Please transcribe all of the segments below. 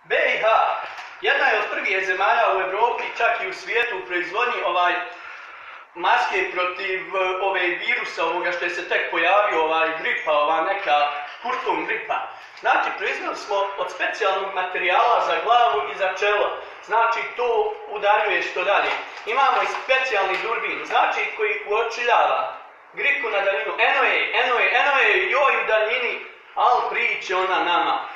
BiH jedna je od prvih zemalja u Evropi, čak i u svijetu, u proizvodnji maske protiv ove virusa, ovoga što je se tek pojavio, gripa, neka kurton gripa. Znači, proizveli smo od specijalnog materijala za glavu i za čelo. Znači, to udaljuje što dalje. Imamo i specijalni durbin, znači, koji uočiljava gripu na daljinu. Eno je, joj u daljini, ali priče ona nama.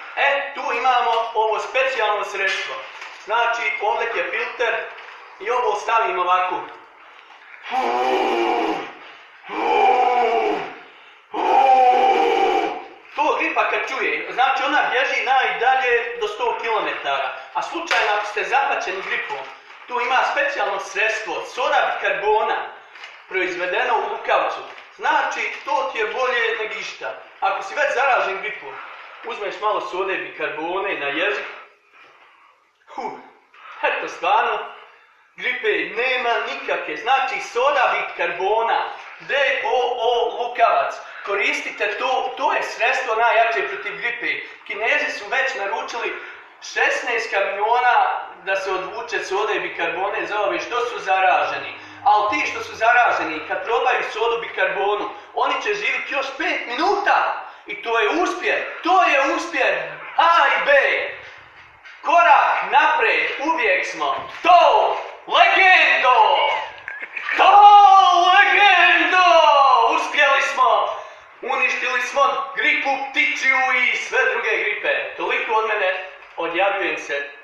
Tu imamo ovo specijalno sredstvo. Znači, ovdje je filter i ovo stavimo ovako. To gripa kad čuje, znači ona bježi najdalje do 100 km. A slučajno ako ste zahvaćeni gripom, tu ima specijalno sredstvo, soda bikarbona, proizvedeno u Lukavcu. Znači, to ti je bolje nego išta. Ako si već zaražen gripom, uzmeš malo sode bikarbone na jezik. Eto stvarno, gripe nema nikakve. Znači, soda bikarbona, DOO Lukavac. Koristite to je sredstvo najjače protiv gripe. Kinezi su već naručili 16 kamiona da se odvuče sode bikarbone za ove što su zaraženi. Ali ti što su zaraženi, kad probaju sodu bikarbonu, oni će živjeti još 5 minuta. I to je uspjeh. To je uspjeh. A i B. Korak napred. Uvijek smo. To legendo. Uspjeli smo. Uništili smo gripu, ptičju i sve druge gripe. Toliko od mene. Odjavljujem se.